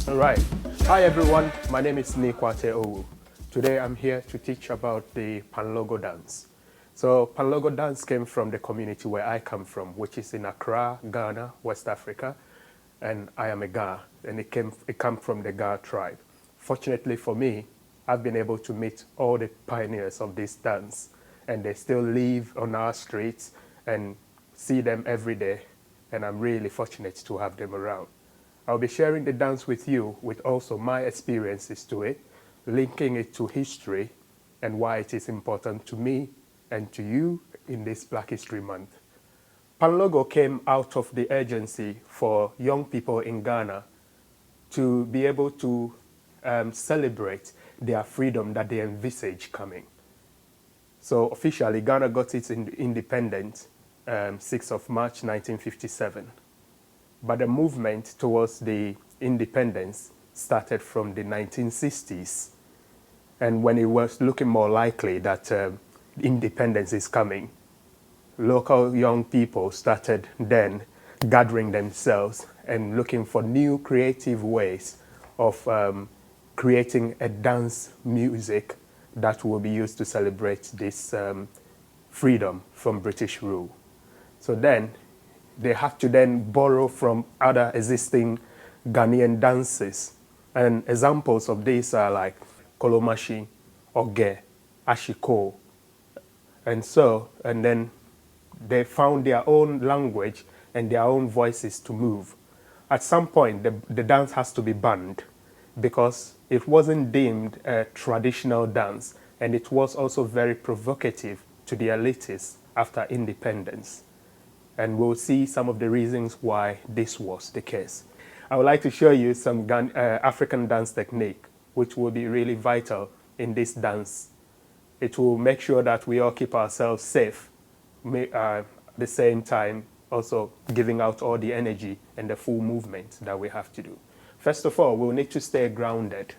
All right. Hi everyone, my name is Nii Kwartey Owoo. Today I'm here to teach about the Kpanlogo Dance. So Kpanlogo Dance came from the community where I come from, which is in Accra, Ghana, West Africa. And I am a Ga, and it came from the Ga tribe. Fortunately for me, I've been able to meet all the pioneers of this dance, and they still live on our streets and see them every day, and I'm really fortunate to have them around. I'll be sharing the dance with you with also my experiences to it, linking it to history and why it is important to me and to you in this Black History Month. Kpanlogo came out of the urgency for young people in Ghana to be able to celebrate their freedom that they envisage coming. So officially, Ghana got its independence 6th of March 1957. But the movement towards the independence started from the 1960s. And when it was looking more likely that independence is coming, local young people started then gathering themselves and looking for new creative ways of creating a dance music that will be used to celebrate this freedom from British rule. So then they have to then borrow from other existing Ghanaian dances. And examples of these are like Kolomashi, Oge, Ashiko. And then they found their own language and their own voices to move. At some point, the dance has to be banned because it wasn't deemed a traditional dance, and it was also very provocative to the elitists after independence. And we'll see some of the reasons why this was the case. I would like to show you some African dance technique, which will be really vital in this dance. It will make sure that we all keep ourselves safe, at the same time also giving out all the energy and the full movement that we have to do. First of all, we'll need to stay grounded.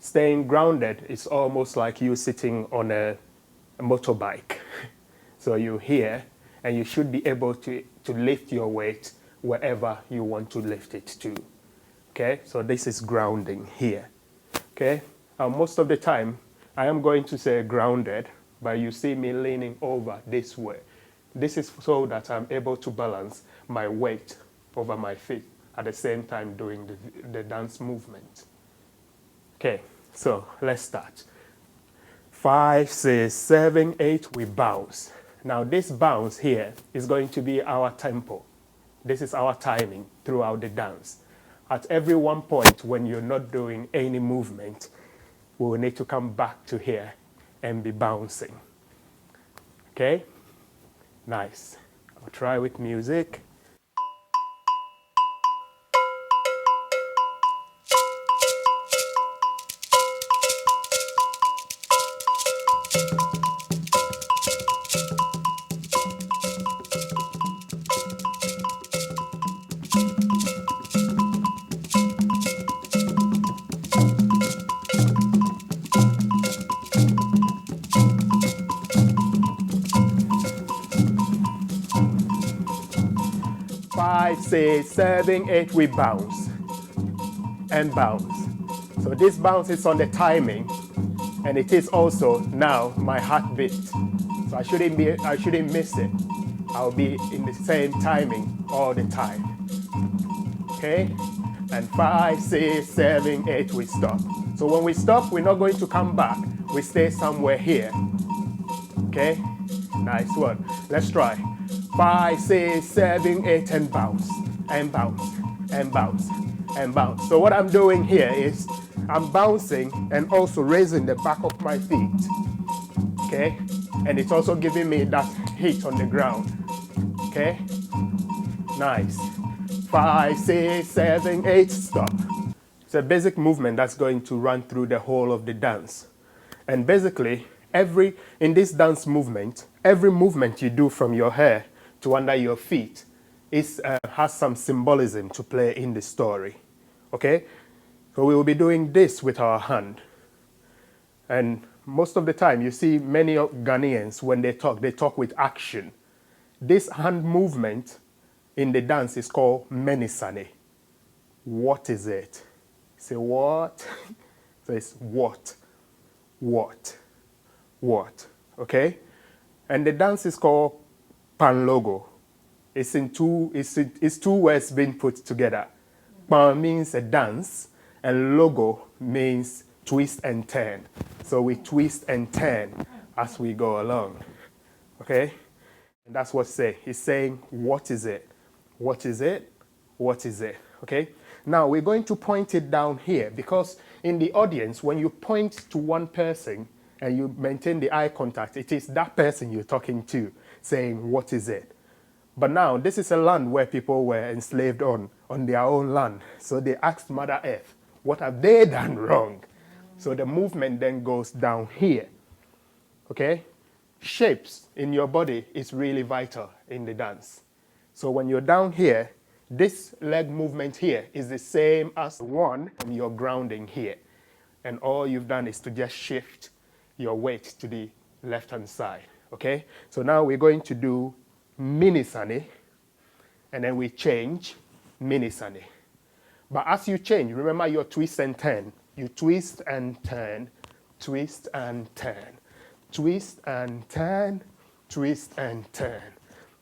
Staying grounded is almost like you sitting on a motorbike. So you're here, and you should be able to lift your weight wherever you want to lift it to. Okay, so this is grounding here. Okay, most of the time, I am going to say grounded, but you see me leaning over this way. This is so that I'm able to balance my weight over my feet at the same time doing the dance movement. Okay, so let's start. 5, 6, 7, 8, we bounce. Now this bounce here is going to be our tempo. This is our timing throughout the dance. At every one point when you're not doing any movement, we will need to come back to here and be bouncing. Okay? Nice. I'll try with music. Five, 6, 7, 8, we bounce and bounce. So this bounce is on the timing, and it is also now my heartbeat. So I shouldn't miss it. I'll be in the same timing all the time. Okay? And 5, 6, 7, 8, we stop. So when we stop, we're not going to come back. We stay somewhere here. Okay? Nice one. Let's try. 5, 6, 7, 8, and bounce, and bounce, and bounce, and bounce. So what I'm doing here is I'm bouncing and also raising the back of my feet. Okay? And it's also giving me that hit on the ground. Okay? Nice. 5, 6, 7, 8, stop. It's a basic movement that's going to run through the whole of the dance. And basically, in this dance movement, every movement you do from your hair to under your feet has some symbolism to play in the story. Okay? So we will be doing this with our hand. And most of the time, you see many Ghanaians, when they talk with action. This hand movement in the dance is called menisane. What is it? Say what? So it's what, okay? And the dance is called Kpanlogo. It's two words being put together. Kpan means a dance, and logo means twist and turn. So we twist and turn as we go along, okay? And that's what it's saying, what is it? What is it? What is it? Okay? Now we're going to point it down here because in the audience, when you point to one person and you maintain the eye contact, it is that person you're talking to saying, what is it? But now this is a land where people were enslaved on their own land. So they asked Mother Earth, what have they done wrong? So the movement then goes down here, okay? Shapes in your body is really vital in the dance. So when you're down here, this leg movement here is the same as one from your grounding here. And all you've done is to just shift your weight to the left-hand side, okay? So now we're going to do mini sani, and then we change mini sani. But as you change, remember your twist and turn. You twist and turn, twist and turn. Twist and turn, twist and turn,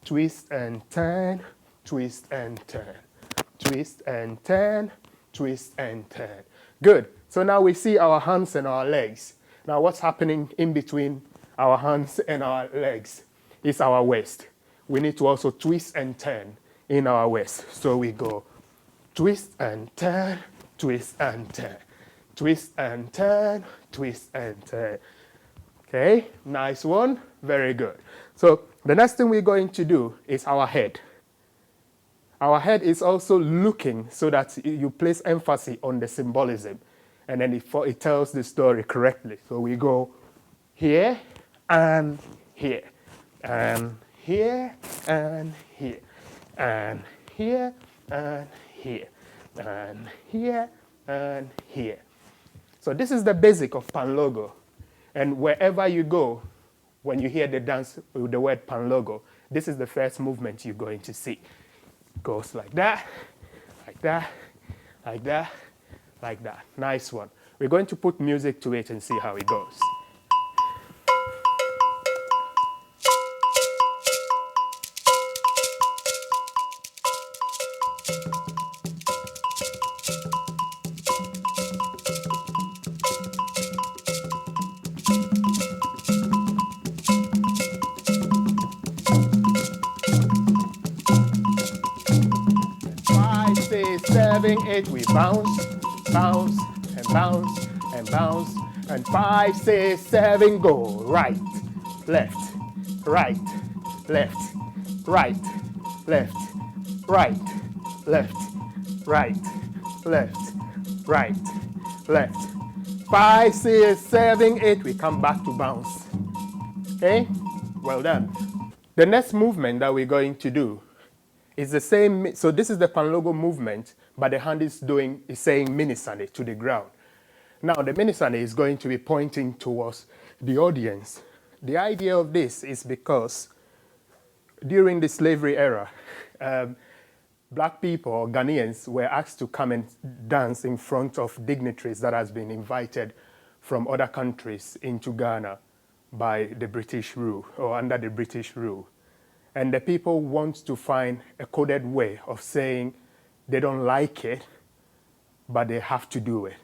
twist and turn, twist and turn, twist and turn, twist and turn. Good. So now we see our hands and our legs. Now what's happening in between our hands and our legs is our waist. We need to also twist and turn in our waist. So we go twist and turn, twist and turn, twist and turn, twist and turn. Okay, nice one, very good. So the next thing we're going to do is our head. Our head is also looking so that you place emphasis on the symbolism, and then it tells the story correctly. So we go here and here, and here and here, and here and here, and here and here. So this is the basic of Kpanlogo. And wherever you go, when you hear the dance with the word Kpanlogo, this is the first movement you're going to see. It goes like that, like that, like that, like that. Nice one. We're going to put music to it and see how it goes. 7, 8, we bounce, bounce, and bounce, and bounce, and 5, 6, 7, go. Right, left, right, left, right, left, right, left, right, left, right, left. 5, 6, 7, 8, we come back to bounce. Okay, well done. The next movement that we're going to do is the same. So this is the Kpanlogo movement, but the hand is saying minisane to the ground. Now the minisane is going to be pointing towards the audience. The idea of this is because during the slavery era, black people or Ghanaians were asked to come and dance in front of dignitaries that has been invited from other countries into Ghana by the British rule or under the British rule. And the people want to find a coded way of saying they don't like it, but they have to do it.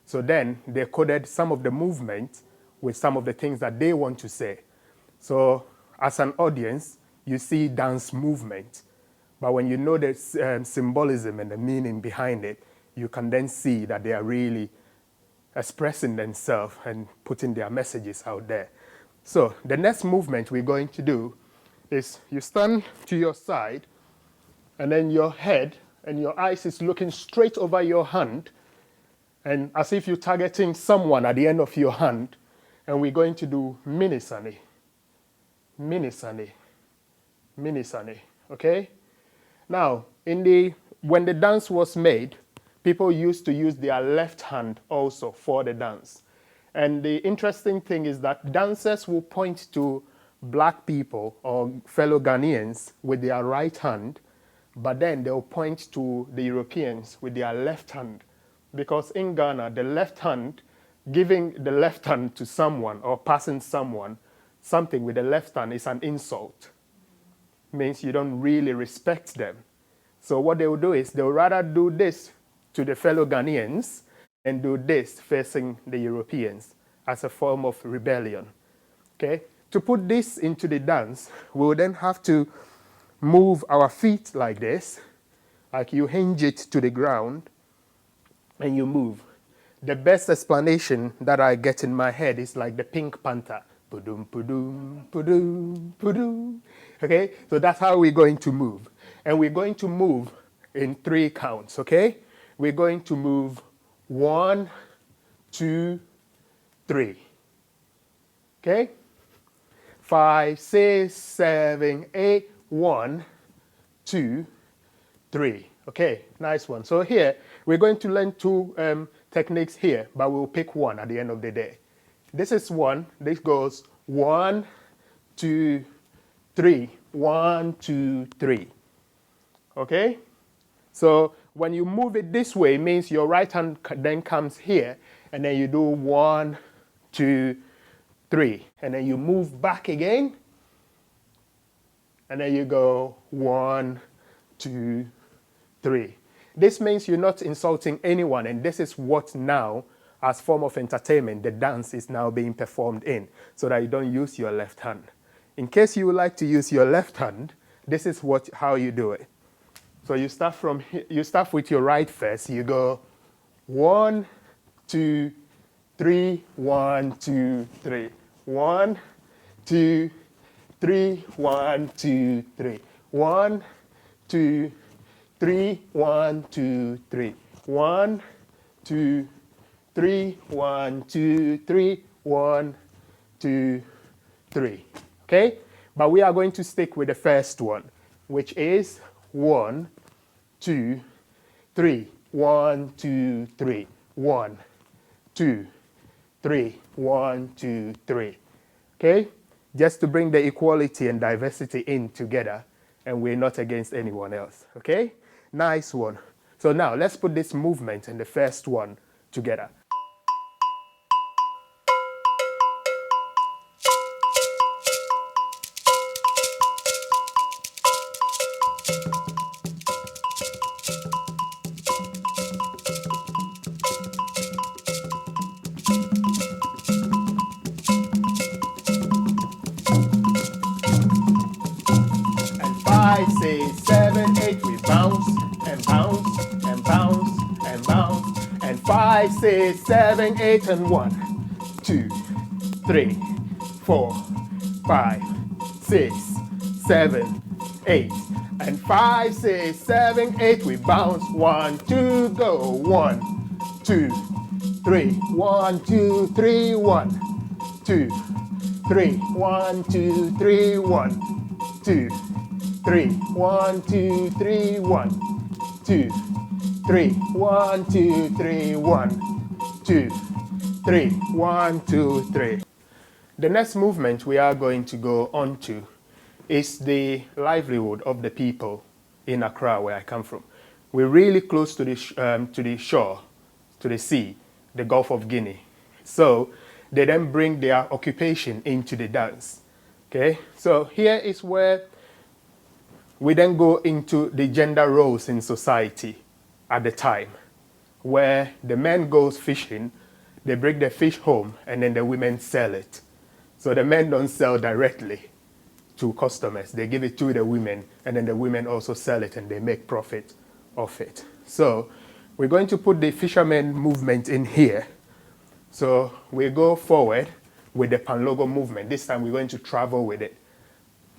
So then they coded some of the movement with some of the things that they want to say. So as an audience, you see dance movement, but when you know the symbolism and the meaning behind it, you can then see that they are really expressing themselves and putting their messages out there. So the next movement we're going to do is you stand to your side, and then your head and your eyes is looking straight over your hand, and as if you're targeting someone at the end of your hand, and we're going to do minisane, minisane, minisane, okay? Now, when the dance was made, people used to use their left hand also for the dance. And the interesting thing is that dancers will point to black people or fellow Ghanaians with their right hand, but then they'll point to the Europeans with their left hand because in Ghana, the left hand, giving the left hand to someone or passing someone something with the left hand is an insult. Means you don't really respect them. So what they will do is they will rather do this to the fellow Ghanaians and do this facing the Europeans as a form of rebellion. Okay? To put this into the dance, we will then have to move our feet like this, like you hinge it to the ground and you move. The best explanation that I get in my head is like the Pink Panther. Pudum, pudum, pudum, pudum. Okay? So that's how we're going to move. And we're going to move in 3 counts, okay? We're going to move 1, 2, 3. Okay? 5, 6, 7, 8, 1, 2, 3. Okay, nice one. So here, we're going to learn 2 techniques here, but we'll pick one at the end of the day. This is 1. This goes 1, 2, 3. 1, 2, 3. Okay? So when you move it this way, it means your right hand then comes here, and then you do 1, 2, 3. And then you move back again, and then you go 1, 2, 3. This means you're not insulting anyone, and this is what now, as form of entertainment, the dance is now being performed in, so that you don't use your left hand. In case you would like to use your left hand, this is how you do it. So you start from here, you start with your right first. You go 1, 2, 3, 1, 2, 3. 1, 2, 3, 1, 2, 3. 1, 2, 3, 1, 2, 3. 1, 2, 3, 1, 2, 3. 1, 2, 3. Okay? But we are going to stick with the first one, which is 1, 2, 3. 1, 2, 3. 1, 2, 3. 1, 2, 3. Okay? Just to bring the equality and diversity in together, and we're not against anyone else. Okay? Nice one. So now let's put this movement and the first one together. And 5, 6, 7, 8, we bounce and bounce and bounce and bounce. And 5, 6, 7, 8, and 1, 2, 3, 4, 5, 6, 7, 8. And 5, 6, 7, 8, we bounce. 1, 2, go. 1, 2, 3. 1, 2, 3. 1, 2, 3. 1, 2, 3. 1, 2, 3. 1, 2, 3. 1, 2, 3. 1, 2, 3. 1, 2, 3. 1, 2, 3. The next movement we are going to go on to is the livelihood of the people in Accra, where I come from. We're really close to the shore, to the sea, the Gulf of Guinea. So they then bring their occupation into the dance. Okay, so here is where we then go into the gender roles in society at the time, where the men goes fishing, they bring the fish home, and then the women sell it. So the men don't sell directly to customers. They give it to the women, and then the women also sell it, and they make profit of it. So we're going to put the fishermen movement in here. So we go forward with the Kpanlogo movement. This time we're going to travel with it.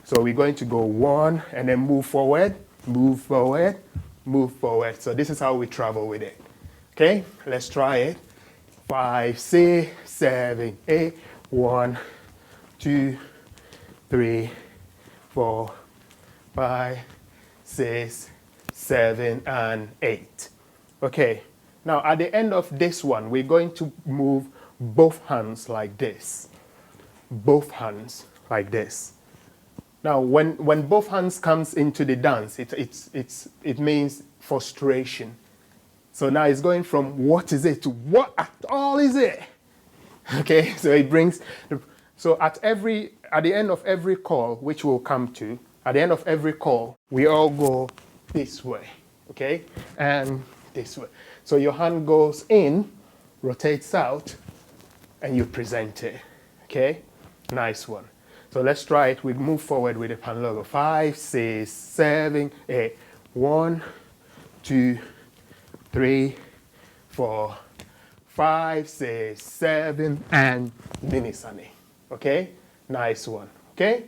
So we're going to go 1 and then move forward, move forward, move forward. So this is how we travel with it. Okay, let's try it. 5, 6, 7, 8. 1, 2, 3, 4, 5, 6, 7, and 8. Okay, now at the end of this one, we're going to move both hands like this. Both hands like this. Now, when both hands comes into the dance, it means frustration. So now it's going from what is it to what at all is it? Okay, so it brings, so at the end of every call, which we'll come to, at the end of every call, we all go this way, okay? And this way. So your hand goes in, rotates out, and you present it, okay? Nice one. So let's try it. We move forward with the Kpanlogo. 5, 6, 7, 8. 1, 2, 3, 4, 5, 6, 7, and Minisani. Okay? Nice one. Okay?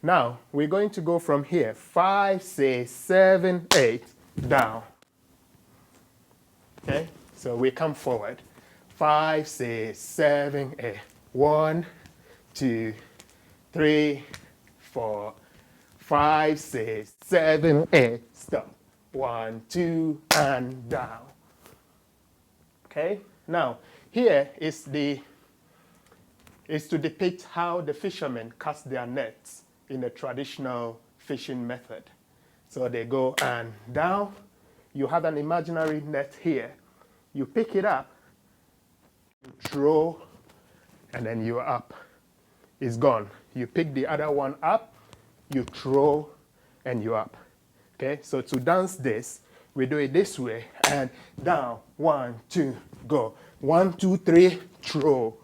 Now, we're going to go from here. 5, 6, 7, 8, down. Okay? So we come forward. 5, 6, 7, 8. 1, 2, 3, 4, 5, 6, 7, 8. Stop. 1, 2, and down. Okay? Now, here is to depict how the fishermen cast their nets in a traditional fishing method. So they go and down. You have an imaginary net here. You pick it up, you throw, and then you're up. It's gone. You pick the other one up, you throw, and you're up. Okay, so to dance this, we do it this way, and down, 1, 2, go. 1, 2, 3, throw.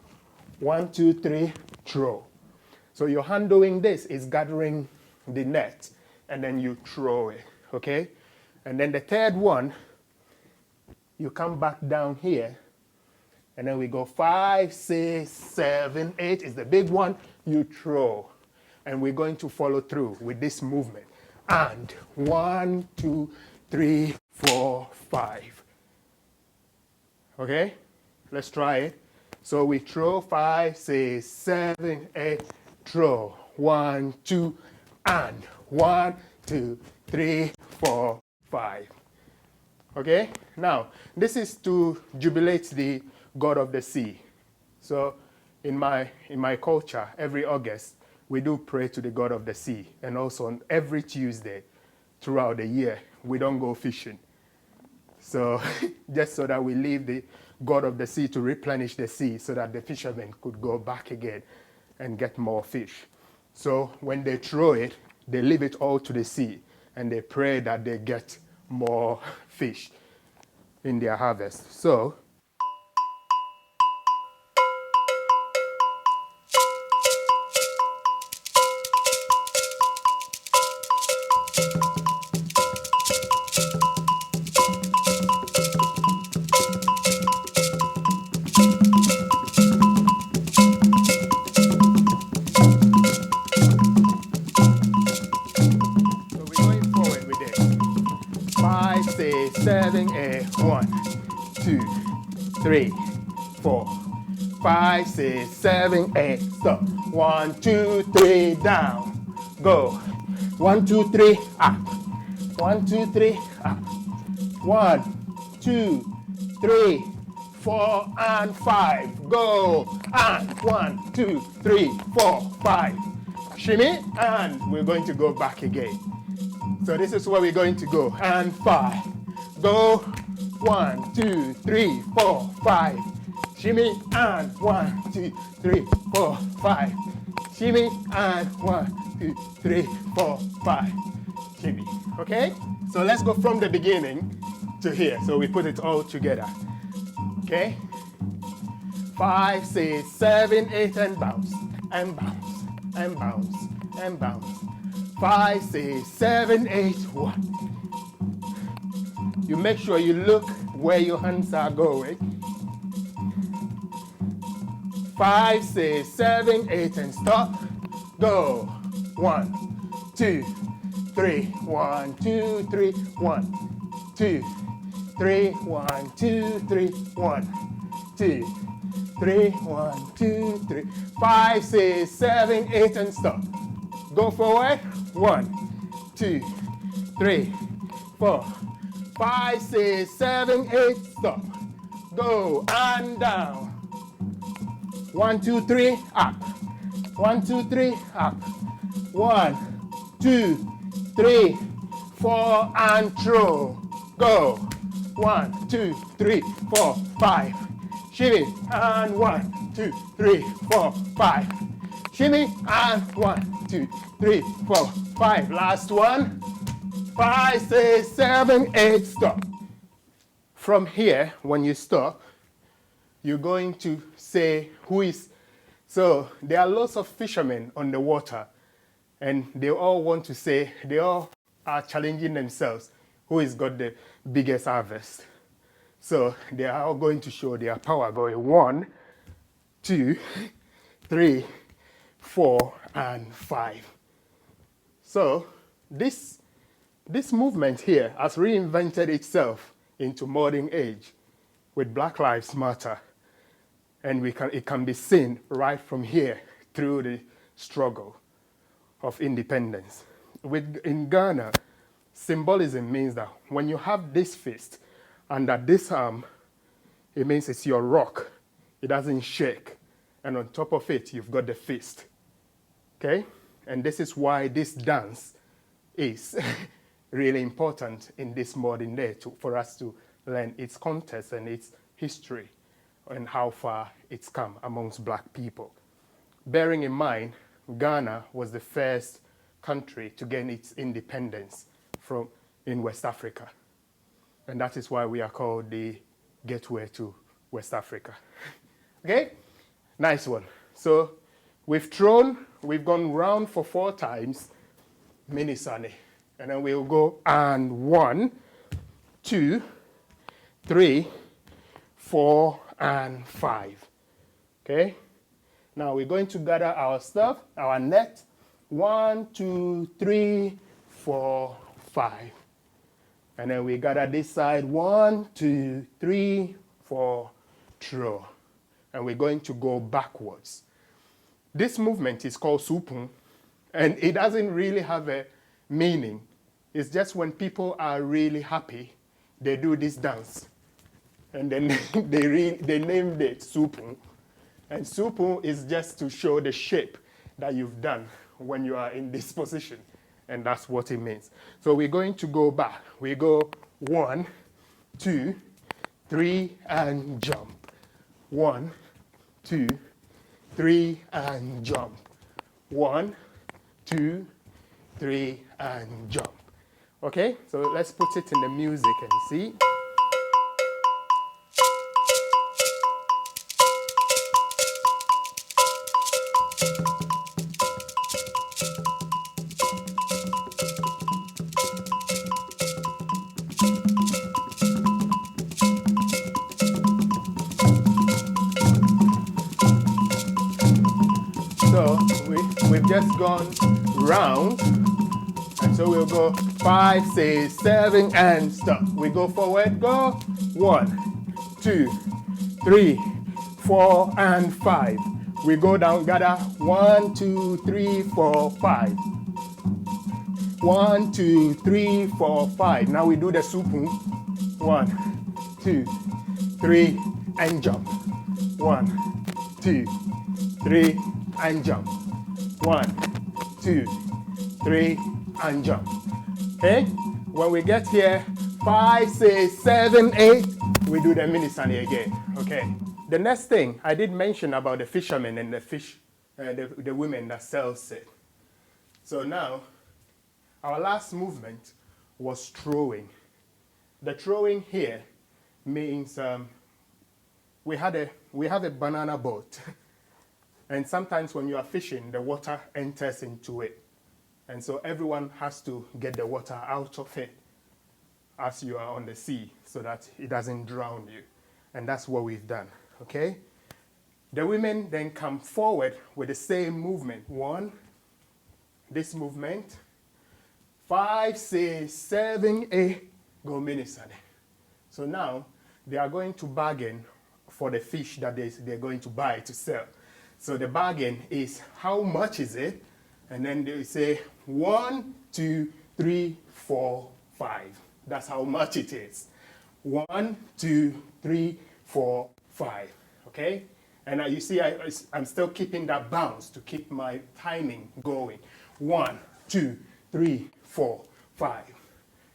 1, 2, 3, throw. So your hand doing this is gathering the net, and then you throw it, okay? And then the third one, you come back down here, and then we go 5, 6, 7, 8 is the big one, you throw. And we're going to follow through with this movement. And 1, 2, 3, 4, 5. Okay? Let's try it. So we throw 5, 6, 7, 8, throw. 1, 2, and 1, 2, 3, 4, 5. Okay? Now, this is to jubilate the god of the sea. So in my culture, every August, we do pray to the god of the sea. And also on every Tuesday throughout the year, we don't go fishing. So just so that we leave the god of the sea to replenish the sea so that the fishermen could go back again and get more fish. So when they throw it, they leave it all to the sea and they pray that they get more fish in their harvest. So we're going forward with it. 5, 6, 7, 8. 1, 2, 3, 4, 5, 6, 7, 8. Stop. 1, 2, 3, down. Go. 1, 2, 3, up. 1, 2, 3, up. 1, 2, 3, 4, and 5. Go. And 1, 2, 3, 4, 5. Shimmy, and we're going to go back again. So this is where we're going to go. And 5. Go. 1, 2, 3, 4, 5. Shimmy, and 1, 2, 3, 4, 5. Shimmy, and 1, 2, 3, 4, 5. Shimmy. Okay? So let's go from the beginning to here. So we put it all together. Okay? 5, 6, 7, 8, and bounce. And bounce. And bounce. And bounce. 5, 6, 7, 8, 1. You make sure you look where your hands are going. 5, 6, 7, 8, and stop. Go. 1, 2, 3. 1, 2, 3. 1, 2, 3. 1, 2, 3. 1, 2, 3. 1, 2, 3. 5, 6, 7, 8, and stop. Go forward. 1, 2, 3, 4, 5, 6, 7, 8. Stop. Go and down. 1, 2, 3. Up. 1, 2, 3. Up. 1, 2, 3, 4, and throw. Go. 1, 2, 3, 4, 5. Shimmy, and 1, 2, 3, 4, 5. Shimmy, and 1, 2, 3, 4, 5. Last one. 5, 6, 7, 8, stop. From here, when you stop, you're going to say who is. So there are lots of fishermen on the water, and they all want to say, they all are challenging themselves, who has got the biggest harvest. So they are all going to show their power, going 1, 2, 3, 4, and 5. So this movement here has reinvented itself into modern age with Black Lives Matter. And it can be seen right from here through the struggle of independence. In Ghana, symbolism means that when you have this fist under this arm, it means it's your rock. It doesn't shake. And on top of it, you've got the fist. Okay? And this is why this dance is really important in this modern day for us to learn its context and its history and how far it's come amongst black people. Bearing in mind, Ghana was the first country to gain its independence in West Africa. And that is why we are called the gateway to West Africa. Okay? Nice one. So we've gone round for 4 times, mini sani. And then we'll go and 1, 2, 3, 4, and 5. Okay? Now we're going to gather our stuff, our net. 1, 2, 3, 4, 5. And then we gather this side. 1, 2, 3, 4, throw. And we're going to go backwards. This movement is called supun, and it doesn't really have a meaning. It's just when people are really happy, they do this dance. And then they named it supun. And supun is just to show the shape that you've done when you are in this position. And that's what it means. So we're going to go back. We go 1, 2, 3, and jump. 1, 2, 3, and jump. 1, 2, 3, and jump. Okay, so let's put it in the music and see. So we've just gone round, and so we'll go 5, 6, 7, and stop. We go forward, go 1, 2, 3, 4, and 5. We go down, gather 1, 2, 3, 4, 5. 1, 2, 3, 4, 5. Now we do the supun. 1, 2, 3, and jump. 1, 2, 3, and jump. 1, 2, 3, and jump. Okay? When we get here, 5, 6, 7, 8, we do the mini sani again. Okay? The next thing I did mention about the fishermen and the fish, the women that sells it. So now, our last movement was throwing. The throwing here means we have a banana boat. And sometimes when you are fishing, the water enters into it. And so everyone has to get the water out of it as you are on the sea so that it doesn't drown you. And that's what we've done, okay? The women then come forward with the same movement. 1, this movement. 5, 6, 7, 8, go mini sani. So now they are going to bargain for the fish that they're going to buy to sell. So the bargain is, how much is it? And then they say 1, 2, 3, 4, 5. That's how much it is. 1, 2, 3, 4, 5. Okay? And you see, I'm still keeping that bounce to keep my timing going. 1, 2, 3, 4, 5.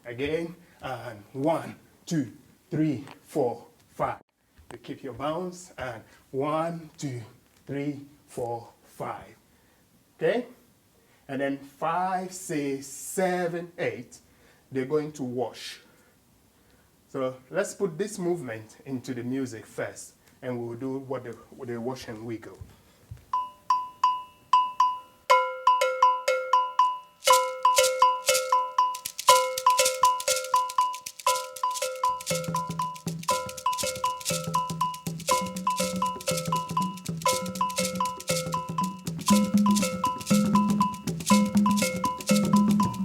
Again, and 1, 2, 3, 4, 5. You keep your bounce and 1, 2, 3, 4, 5. Okay? And then 5, 6, 7, 8. They're going to wash. So let's put this movement into the music first, and we'll do what the wash and wiggle.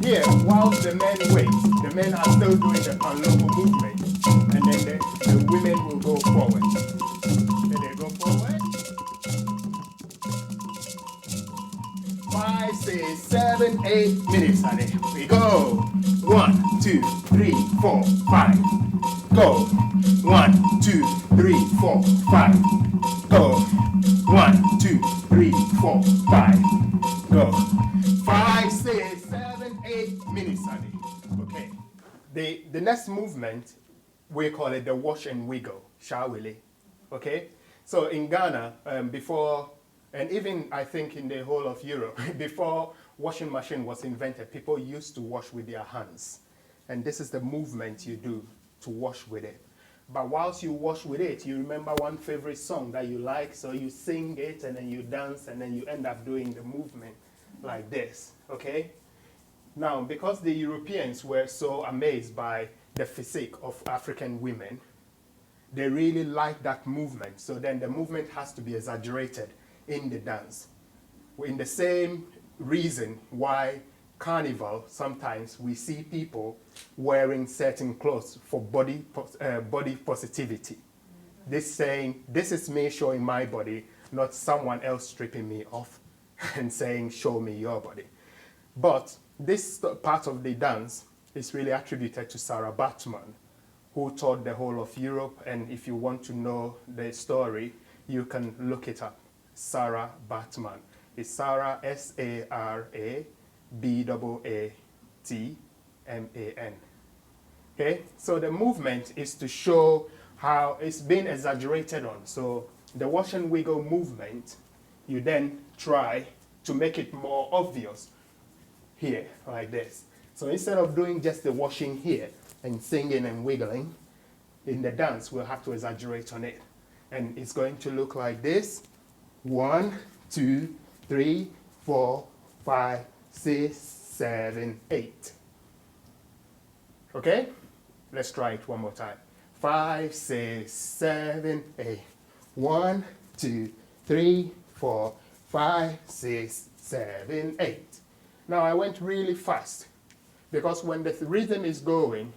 Here, whilst the men wait, the men are still doing the Kpanlogo movement, and then the women will go forward. Then they go forward. 5, 6, 7, 8 minutes, and then we go. 1, 2, 3, 4, 5. Go. 1, 2, 3, 4, 5. Go. 1, 2, 3, 4, 5. Go. 5, 6, 7, 8 minutes, honey. Okay. The next movement, we call it the wash and wiggle, shawili. Okay? So in Ghana, before, and even I think in the whole of Europe, before washing machine was invented, people used to wash with their hands. And this is the movement you do to wash with it. But whilst you wash with it, you remember one favorite song that you like, so you sing it and then you dance and then you end up doing the movement like this, okay? Now, because the Europeans were so amazed by the physique of African women, they really liked that movement. So then the movement has to be exaggerated in the dance. In the same reason why carnival, sometimes we see people wearing certain clothes for body positivity. This saying, this is me showing my body, not someone else stripping me off and saying, show me your body. But this part of the dance is really attributed to Sarah Baartman, who taught the whole of Europe. And if you want to know the story, you can look it up. Sarah Baartman. It's Sarah, S-A-R-A-B-A-A-T-M-A-N. Okay, so the movement is to show how it's been exaggerated on. So the wash and wiggle movement, you then try to make it more obvious here, like this. So instead of doing just the washing here and singing and wiggling, in the dance we'll have to exaggerate on it. And it's going to look like this. 1, 2, 3, 4, 5, 6, 7, 8. Okay? Let's try it one more time. 5, 6, 7, 8. 1, 2, 3, 4, 5, 6, 7, 8. Now I went really fast because when the rhythm is going,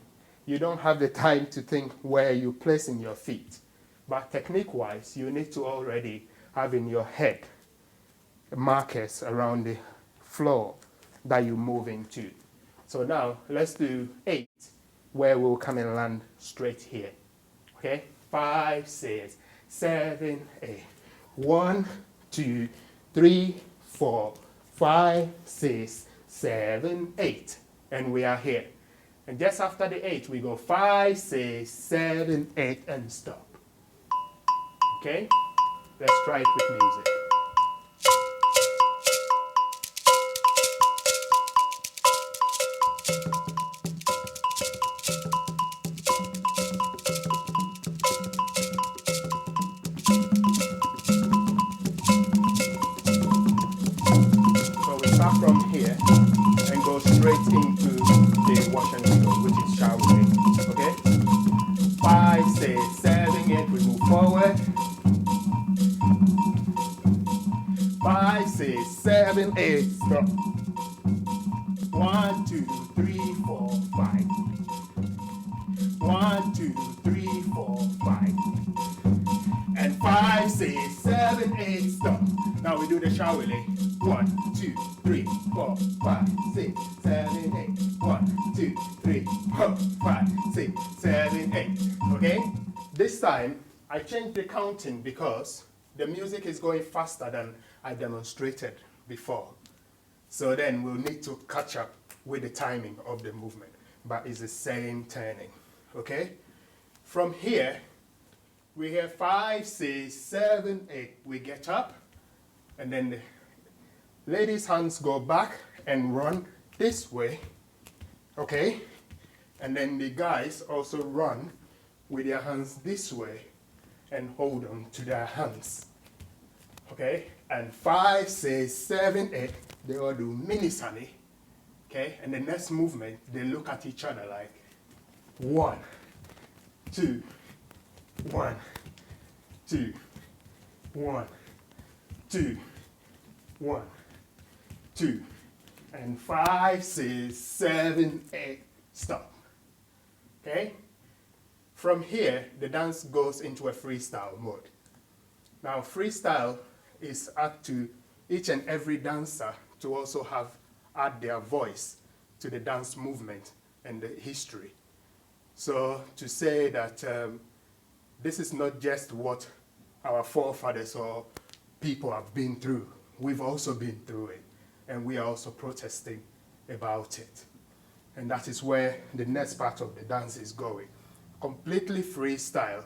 you don't have the time to think where you're placing your feet. But technique-wise, you need to already have in your head markers around the floor that you move into. So now let's do 8, where we'll come and land straight here. Okay? 5, 6, 7, 8. 1, 2, 3, 4, 5, 6, 7, 8. And we are here. And just after the 8, we go 5, 6, 7, 8, and stop. Okay? Let's try it with music. So we start from here and go straight into the wash and wiggle, which is showering. Okay? 5, 6, 7, 8, we move forward. 5, 6, 7, 8, stop. 1, 2, 3, 4, 5. 1, 2, 3, 4, 5. And 5, 6, 7, 8, stop. Now we do the shawili. 1, 2, 3, 4, 5, 6, 7, 8. 1, 2, 3, 4, 5, 6, 7, 8. Okay? This time, I changed the counting because the music is going faster than I demonstrated before. So then we'll need to catch up with the timing of the movement. But it's the same turning. Okay? From here, we hear 5, 6, 7, 8. We get up, and then the ladies' hands go back and run this way, okay? And then the guys also run with their hands this way and hold on to their hands, okay? And 5, 6, 7, 8, they all do mini sally, okay? And the next movement, they look at each other like 1, 2, 1, 2, 1, 2, 1, 2, and 5, 6, 7, 8, stop. Okay? From here, the dance goes into a freestyle mode. Now, freestyle is up to each and every dancer to also add their voice to the dance movement and the history. So to say that this is not just what our forefathers or people have been through, we've also been through it, and we are also protesting about it. And that is where the next part of the dance is going. Completely freestyle,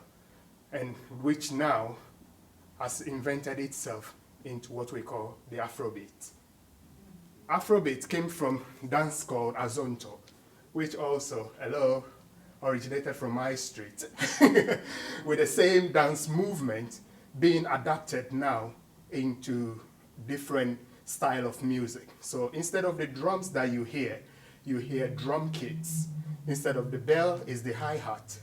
and which now has invented itself into what we call the Afrobeat. Afrobeat came from a dance called Azonto, which also, originated from my street, with the same dance movement being adapted now into different style of music. So instead of the drums that you hear drum kits. Instead of the bell is the hi-hat.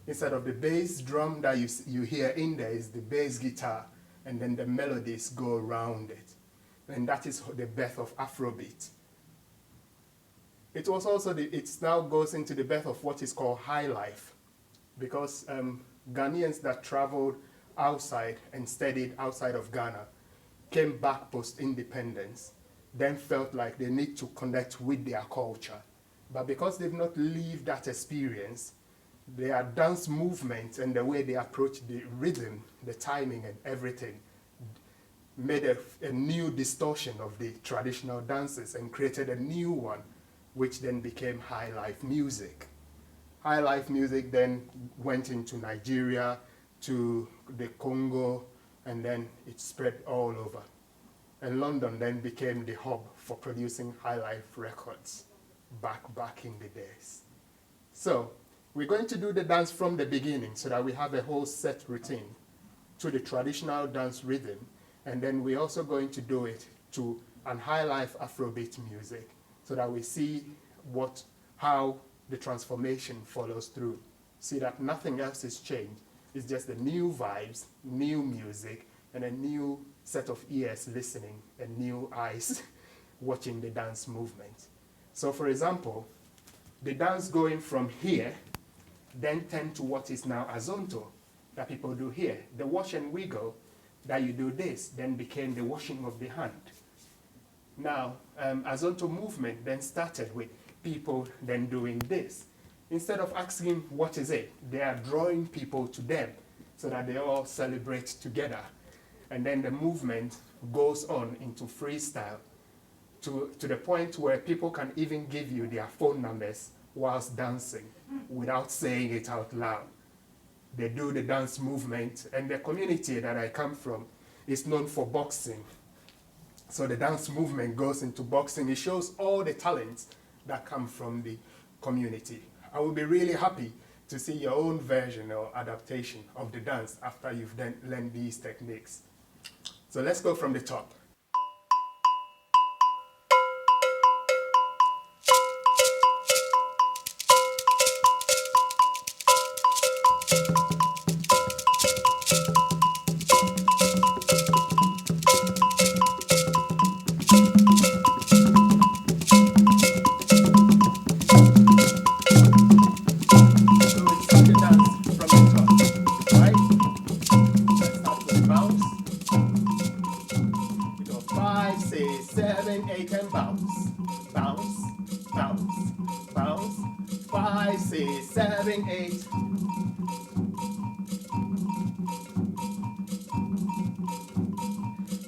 Instead of the bass drum that you hear in there is the bass guitar, and then the melodies go around it. And that is the birth of Afrobeat. It was also it now goes into the birth of what is called high life, because Ghanaians that traveled outside and studied outside of Ghana came back post-independence, then felt like they need to connect with their culture. But because they've not lived that experience, their dance movement and the way they approach the rhythm, the timing and everything made a new distortion of the traditional dances and created a new one, which then became high life music. High life music then went into Nigeria, to the Congo, and then it spread all over. And London then became the hub for producing high life records back in the days. So we're going to do the dance from the beginning so that we have a whole set routine to the traditional dance rhythm, and then we're also going to do it to an high life Afrobeat music so that we see how the transformation follows through. See that nothing else is changed. It's just the new vibes, new music, and a new set of ears listening and new eyes watching the dance movement. So for example, the dance going from here then tend to what is now Azonto that people do here. The wash and wiggle that you do this then became the washing of the hand. Now, Azonto movement then started with people then doing this. Instead of asking what is it, they are drawing people to them so that they all celebrate together. And then the movement goes on into freestyle to the point where people can even give you their phone numbers whilst dancing without saying it out loud. They do the dance movement, and the community that I come from is known for boxing. So the dance movement goes into boxing. It shows all the talents that come from the community. I will be really happy to see your own version or adaptation of the dance after you've then learned these techniques. So let's go from the top.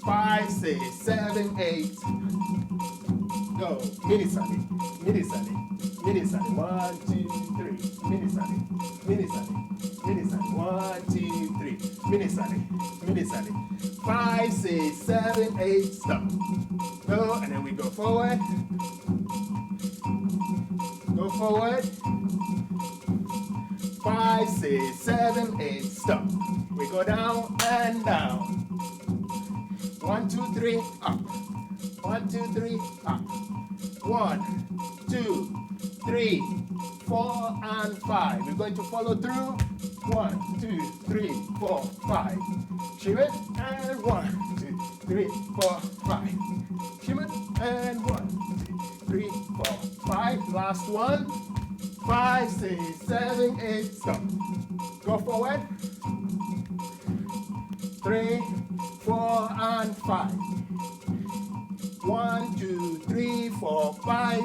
Five, six, seven, eight. Go. Mini sally, mini sally, mini sally. 1, 2, 3. Mini sally, mini sally, horizontally. 5, 6, 7, 8, stop. Go, and then we go forward. Go forward. 5, 6, 7, 8, stop. We go down and down. 1, 2, 3, up. 1, 2, 3, up. 1, 2, 3, 4, and 5. We're going to follow through. 1, 2, 3, 4, 5. Shim it, and 1, 2, 3, 4, 5. Shim it, and 1, 2, 3, 4, 5. Last one. 5, 6, 7, 8, stop. Go forward. 3, 4, and 5. 1, 2, 3, 4, 5.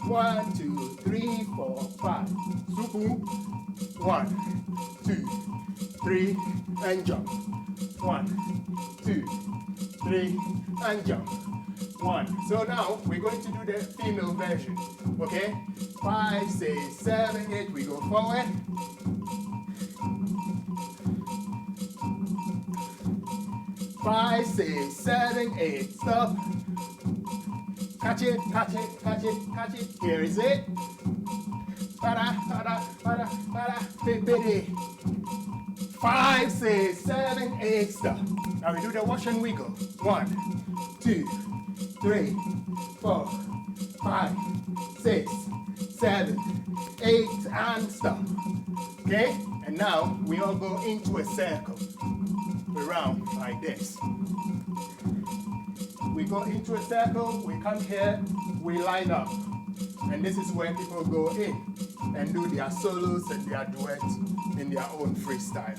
1, 2, 3, 4, 5. Supu. 1, 2, 3, and jump. 1, 2, 3, and jump. 1. So now we're going to do the female version. Okay? 5, 6, 7, 8. We go forward. 5, 6, 7, 8. Stop. Catch it, catch it, catch it, catch it. Here is it. Para, para, para, para, pipidi. 5, 6, 7, 8. Stop. Now we do the wash and wiggle. 1, 2, 3, 4, 5, 6, 7, 8, and stop. Okay? And now we all go into a circle. Around like this. We go into a circle, we come here, we line up. And this is where people go in and do their solos and their duets in their own freestyle.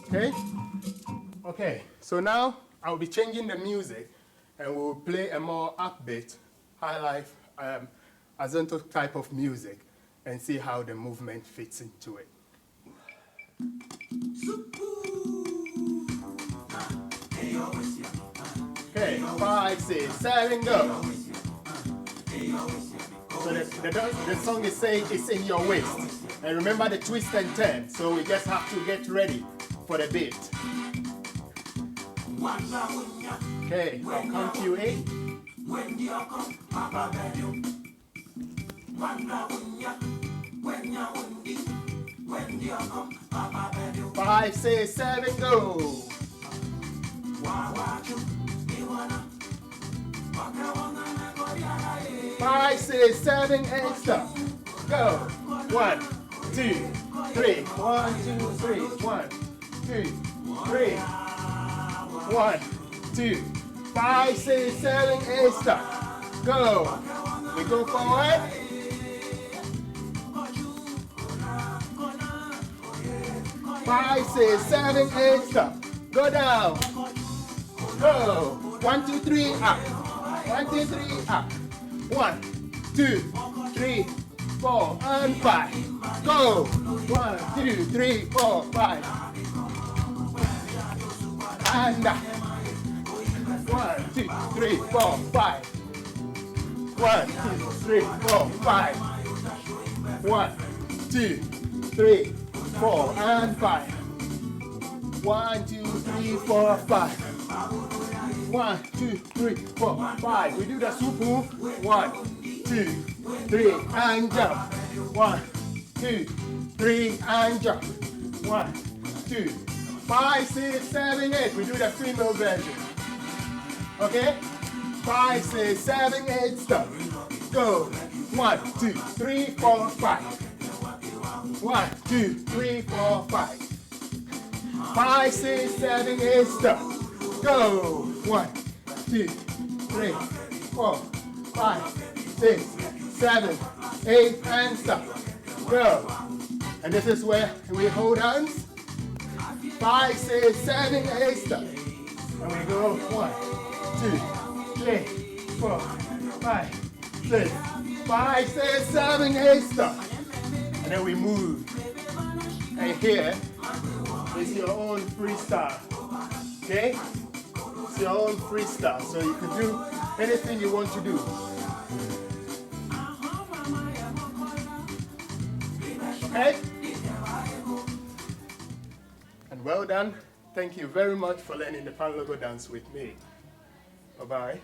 Okay? Okay, so now I'll be changing the music and we'll play a more upbeat, high life, Azonto type of music and see how the movement fits into it. Okay, 5, 6, 7, go. So the song is saying it's in your waist. And remember the twist and turn. So we just have to get ready for the beat. Okay, I'll count you 8. 5, 6, 7, go. 5, 6, 7, 8, stop. Go. 1, 2, 3. 1, 2, 3. 1, 2, 3. 1, 2. 5, 6, 7, 8, stop. Go. We go forward. 5, 6, 7, 8, stop. Go down. Go. 1, 2, 3, up. 1, 2, 3, up. 1, 2, 3, 4, and 5. Go. 1, 2, 3, 4, 5. And up. 1, 2, 3, 4, 5. 1, 2, 3, 4, 5. 1, 2, 3, 4, and 5. 1, 2, 3, 4, 5. 1, 2, 3, 4, 5. We do the supu. 1, 2, 3, and jump. 1, 2, 3, and jump. 1, 2, 5, 6, 7, 8. We do the female version. Okay? 5, 6, 7, 8. Stop. Go. 1, 2, 3, 4, 5. 1, 2, 3, 4, 5. 5, 6, 7, 8. Stop. Go. 1, 2, 3, 4, 5, 6, 7, 8, and stop. Go. And this is where we hold hands. 5, 6, 7, 8, stop. And we go 1, 2, 3, 4, 5, 6, 5, 6, 7, 8, stop. And then we move. And here is your own freestyle. Okay? It's your own freestyle. So you can do anything you want to do. Okay? And well done. Thank you very much for learning the Kpanlogo dance with me. Bye-bye.